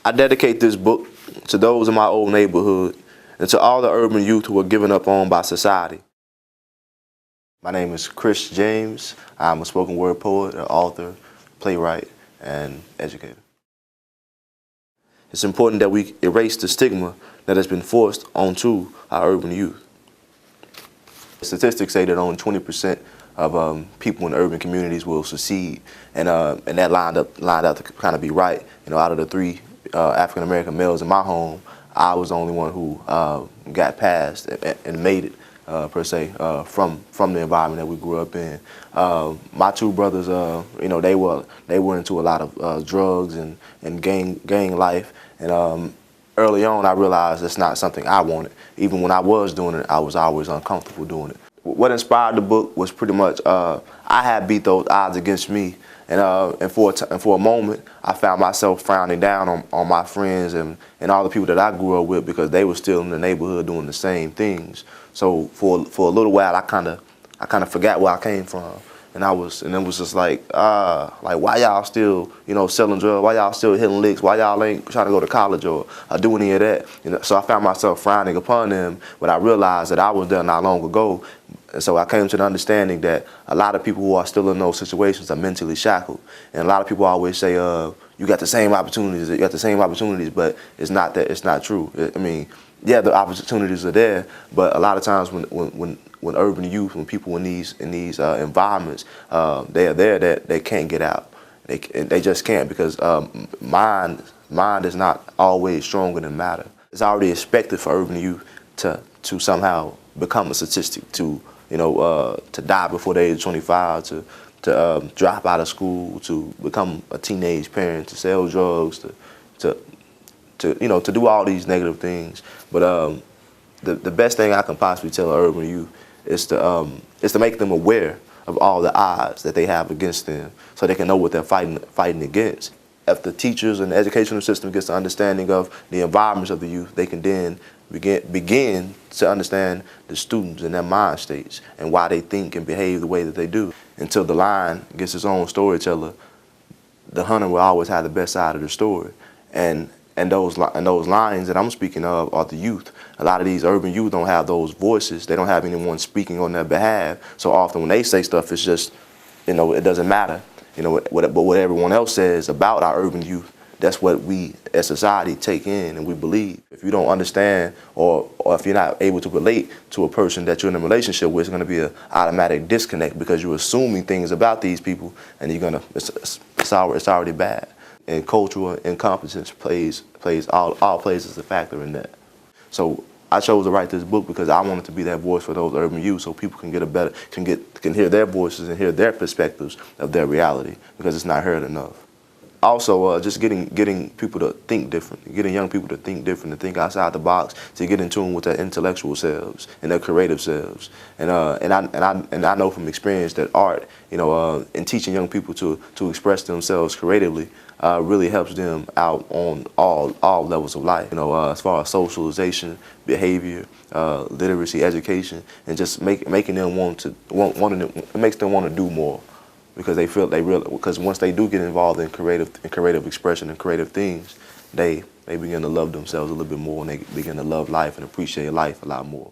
I dedicate this book to those in my old neighborhood and to all the urban youth who are given up on by society. My name is Chris James. I'm a spoken word poet, an author, playwright, and educator. It's important that we erase the stigma that has been forced onto our urban youth. Statistics say that only 20% of people in urban communities will succeed, and that lined out to kind of be right. You know, out of the 3 African American males in my home, I was the only one who got past and made it per se from the environment that we grew up in. My 2 brothers, you know, they were into a lot of drugs and gang life, and early on I realized that's not something I wanted. Even when I was doing it, I was always uncomfortable doing it. What inspired the book was pretty much I had beat those odds against me, and for a moment I found myself frowning down on my friends and all the people that I grew up with because they were still in the neighborhood doing the same things. So for a little while I kind of forgot where I came from, and it was just like why y'all still, you know, selling drugs? Why y'all still hitting licks? Why y'all ain't trying to go to college or do any of that? You know, so I found myself frowning upon them, but I realized that I was there not long ago. And so I came to the understanding that a lot of people who are still in those situations are mentally shackled. And a lot of people always say, you got the same opportunities, but it's not that. It's not true. I mean, yeah, the opportunities are there, but a lot of times when urban youth, when people in these environments, they are there that they can't get out. They just can't, because mind is not always stronger than matter. It's already expected for urban youth to somehow become a statistic, to die before the age of 25, to drop out of school, to become a teenage parent, to sell drugs, to do all these negative things. But the best thing I can possibly tell an urban youth is to make them aware of all the odds that they have against them, so they can know what they're fighting against. If the teachers and the educational system gets the understanding of the environments of the youth, they can then begin to understand the students and their mind states and why they think and behave the way that they do. Until the lion gets its own storyteller, the hunter will always have the best side of the story. And those lions that I'm speaking of are the youth. A lot of these urban youth don't have those voices. They don't have anyone speaking on their behalf. So often when they say stuff, it's just, it doesn't matter. But what everyone else says about our urban youth, that's what we as society take in and we believe. If you don't understand, or if you're not able to relate to a person that you're in a relationship with, it's going to be an automatic disconnect, because you're assuming things about these people, and it's already bad. And cultural incompetence plays as a factor in that. So I chose to write this book because I wanted to be that voice for those urban youth, so people can can hear their voices and hear their perspectives of their reality, because it's not heard enough. Also, just getting people to think different, getting young people to think different, to think outside the box, to get in tune with their intellectual selves and their creative selves. And I know from experience that art, and teaching young people to express themselves creatively really helps them out on all levels of life. As far as socialization, behavior, literacy, education, and just making them it makes them want to do more. Because because once they do get involved in creative expression and creative things, they begin to love themselves a little bit more, and they begin to love life and appreciate life a lot more.